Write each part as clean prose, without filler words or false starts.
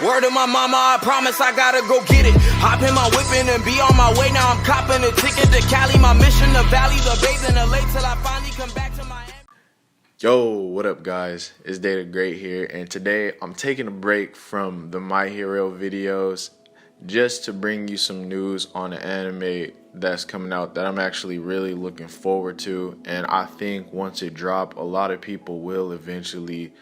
Word to my mama, I promise I gotta go get it. Hop in my whipping and be on my way. Now I'm copping a ticket to Cali. My mission to Valley, the babes in the lake till I finally come back to Miami. Yo, what up guys? It's DayDaGreat here, and today I'm taking a break from the My Hero videos just to bring you some news on an anime that's coming out that I'm actually really looking forward to. And I think once it drops, a lot of people will eventually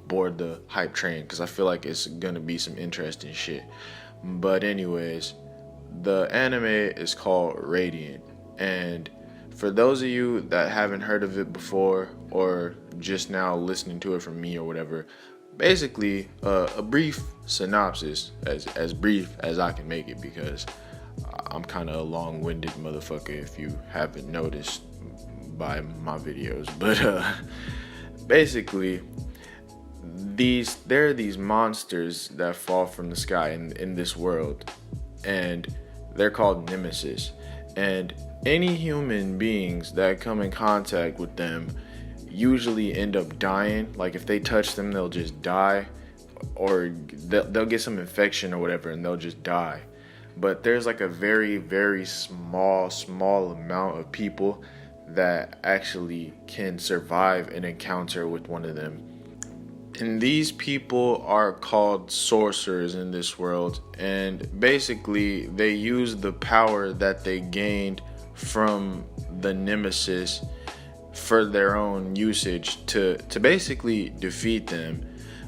board the hype train, because I feel like it's gonna be some interesting shit. But anyways, the anime is called Radiant, and for those of you that haven't heard of it before or just now listening to it from me or whatever, basically a brief synopsis, as brief as I can make it, because I'm kind of a long-winded motherfucker if you haven't noticed by my videos. But basically, there are these monsters that fall from the sky in this world, and they're called nemesis. And any human beings that come in contact with them usually end up dying. Like if they touch them, they'll just die, or they'll get some infection or whatever and they'll just die. But there's like a very, very small amount of people that actually can survive an encounter with one of them. And these people are called sorcerers in this world, and basically they use the power that they gained from the nemesis for their own usage to basically defeat them.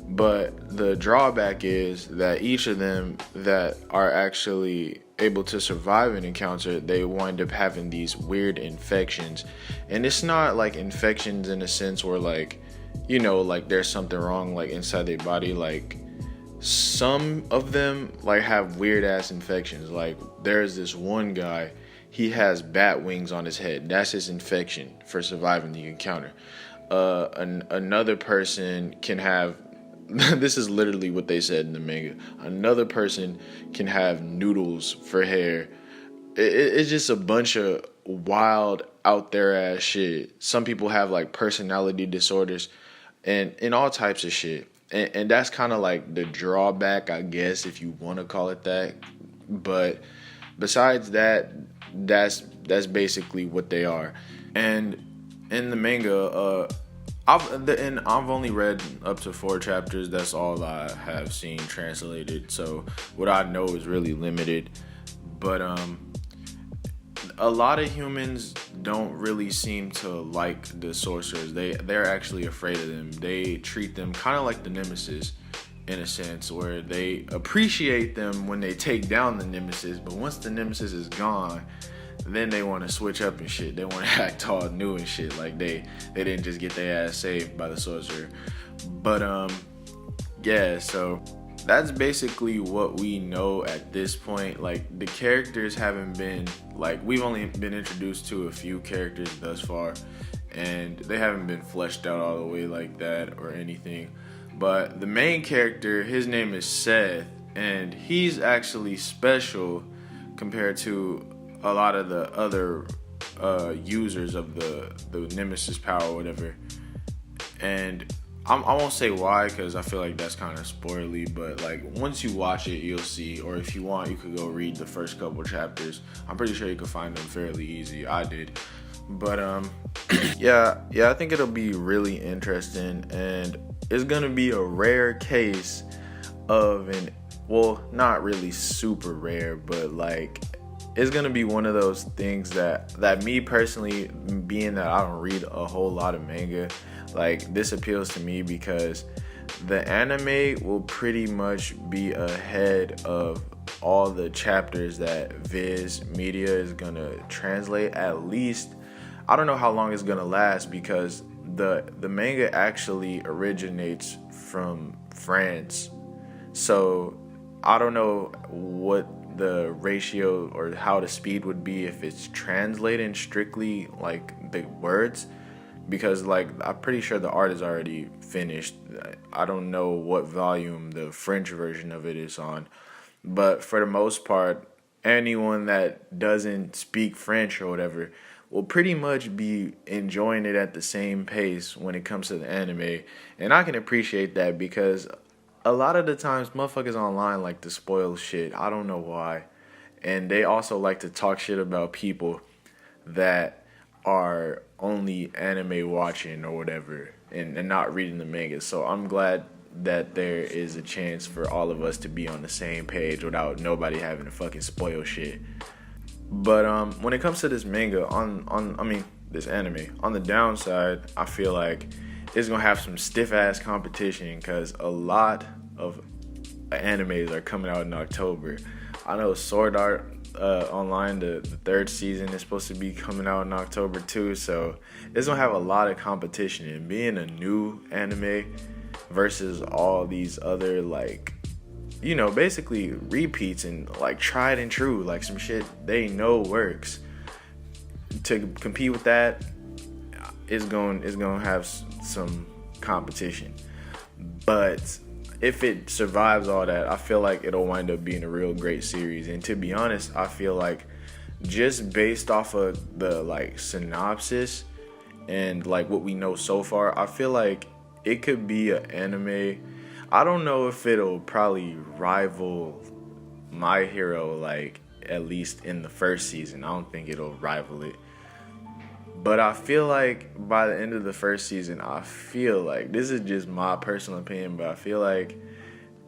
But the drawback is that each of them that are actually able to survive an encounter, they wind up having these weird infections. And it's not like infections in a sense where like there's something wrong like inside their body. Like some of them like have weird ass infections. Like there's this one guy, he has bat wings on his head. That's his infection for surviving the encounter. Another person can have this is literally what they said in the manga. Another person can have noodles for hair. It's just a bunch of wild out there ass shit. Some people have like personality disorders and all types of shit. And that's kind of like the drawback, I guess, if you want to call it that. But besides that, that's basically what they are. And in the manga, I've only read up to 4 chapters. That's all I have seen translated. So what I know is really limited. But a lot of humans don't really seem to like the sorcerers. They're actually afraid of them. They treat them kind of like the nemesis in a sense, where they appreciate them when they take down the nemesis, but once the nemesis is gone, then they want to switch up and shit. They want to act all new and shit, like they didn't just get their ass saved by the sorcerer. But yeah, so that's basically what we know at this point. Like the characters haven't been, like, we've only been introduced to a few characters thus far, and they haven't been fleshed out all the way like that or anything. But the main character, his name is Seth, and he's actually special compared to a lot of the other users of the nemesis power or whatever. And I won't say why, because I feel like that's kind of spoily, but like once you watch it, you'll see. Or if you want, you could go read the first couple chapters. I'm pretty sure you could find them fairly easy. I did. But yeah, I think it'll be really interesting, and it's gonna be a rare case of not really super rare, but like it's gonna be one of those things that me personally, being that I don't read a whole lot of manga, like this appeals to me because the anime will pretty much be ahead of all the chapters that Viz Media is gonna translate. At least, I don't know how long it's gonna last, because the manga actually originates from France. So I don't know what the ratio or how the speed would be if it's translating strictly like the words, because like I'm pretty sure the art is already finished. I don't know what volume the French version of it is on, but for the most part, anyone that doesn't speak French or whatever will pretty much be enjoying it at the same pace when it comes to the anime. And I can appreciate that, because a lot of the times motherfuckers online like to spoil shit. I don't know why. And they also like to talk shit about people that are only anime watching or whatever and not reading the manga. So I'm glad that there is a chance for all of us to be on the same page without nobody having to fucking spoil shit. But when it comes to this manga, this anime, on the downside, I feel like it's gonna have some stiff ass competition because a lot of animes are coming out in October. I know Sword Art Online, the third season, is supposed to be coming out in October too, so it's gonna have a lot of competition. And being a new anime versus all these other, like, you know, basically repeats and like tried and true, like some shit they know works, to compete with that is going to have some competition. But if it survives all that, I feel like it'll wind up being a real great series. And to be honest, I feel like just based off of the like synopsis and like what we know so far, I feel like it could be an anime. I don't know if it'll probably rival My Hero, like at least in the first season. I don't think it'll rival it. But I feel like by the end of the first season, I feel like, this is just my personal opinion, but I feel like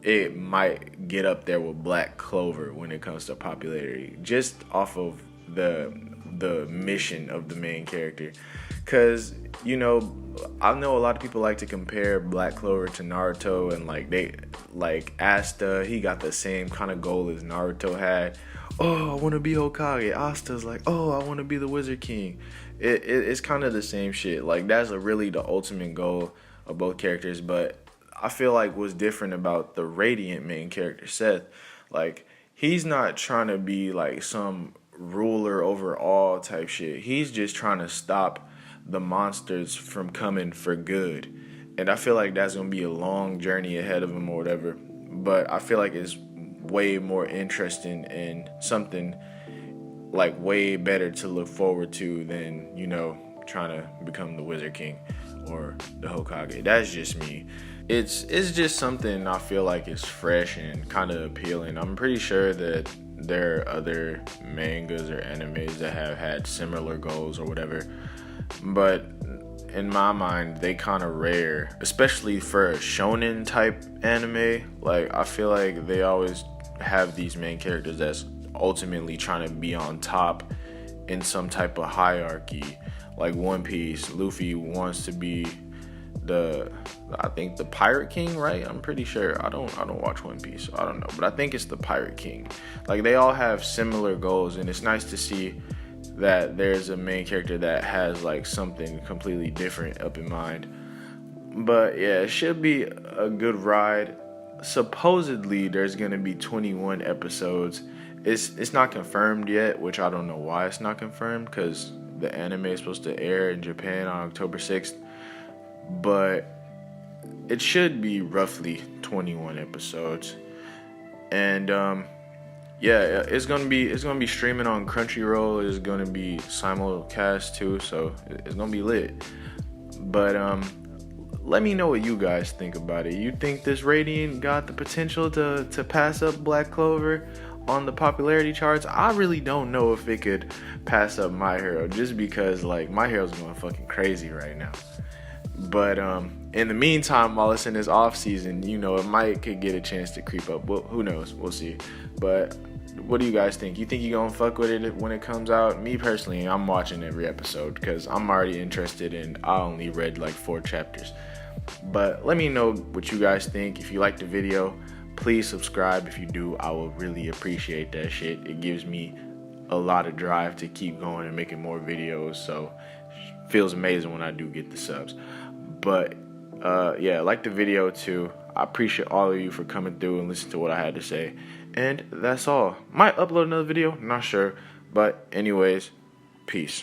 it might get up there with Black Clover when it comes to popularity, just off of the mission of the main character. Because, you know, I know a lot of people like to compare Black Clover to Naruto, and like Asta, he got the same kind of goal as Naruto had. Oh, I want to be Hokage. Asta's like, oh, I want to be the Wizard King. It's kind of the same shit. Like, that's really the ultimate goal of both characters. But I feel like what's different about the Radiant main character, Seth, like, he's not trying to be like some ruler over all type shit. He's just trying to stop the monsters from coming for good. And I feel like that's going to be a long journey ahead of him or whatever. But I feel like it's way more interesting and something like way better to look forward to than, you know, trying to become the Wizard King or the Hokage. That's just me. It's just something I feel like is fresh and kind of appealing. I'm pretty sure that there are other mangas or animes that have had similar goals or whatever, but in my mind, they kind of rare, especially for a shonen type anime. Like, I feel like they always have these main characters that's ultimately trying to be on top in some type of hierarchy. Like One Piece, Luffy wants to be the Pirate King, right? I'm pretty sure. I don't watch One Piece, so I don't know, but I think it's the Pirate King. Like, they all have similar goals, and it's nice to see that there's a main character that has like something completely different up in mind. But yeah, it should be a good ride. Supposedly there's gonna be 21 episodes. It's not confirmed yet, which I don't know why it's not confirmed, because the anime is supposed to air in Japan on October 6th. But it should be roughly 21 episodes. And yeah, it's gonna be streaming on Crunchyroll. It's gonna be simulcast too, so it's gonna be lit. But let me know what you guys think about it. You think this Radiant got the potential to pass up Black Clover on the popularity charts? I really don't know if it could pass up My Hero, just because like My Hero's going fucking crazy right now. But in the meantime, while it's in this off season, you know, it could get a chance to creep up. Well, who knows? We'll see. But what do you guys think? You think you gonna fuck with it when it comes out? Me personally, I'm watching every episode because I'm already interested, and I only read like 4 chapters. But let me know what you guys think. If you like the video, please subscribe. If you do, I will really appreciate that shit. It gives me a lot of drive to keep going and making more videos, so it feels amazing when I do get the subs. But yeah, like the video too. I appreciate all of you for coming through and listening to what I had to say. And that's all. Might upload another video, not sure. But anyways, peace.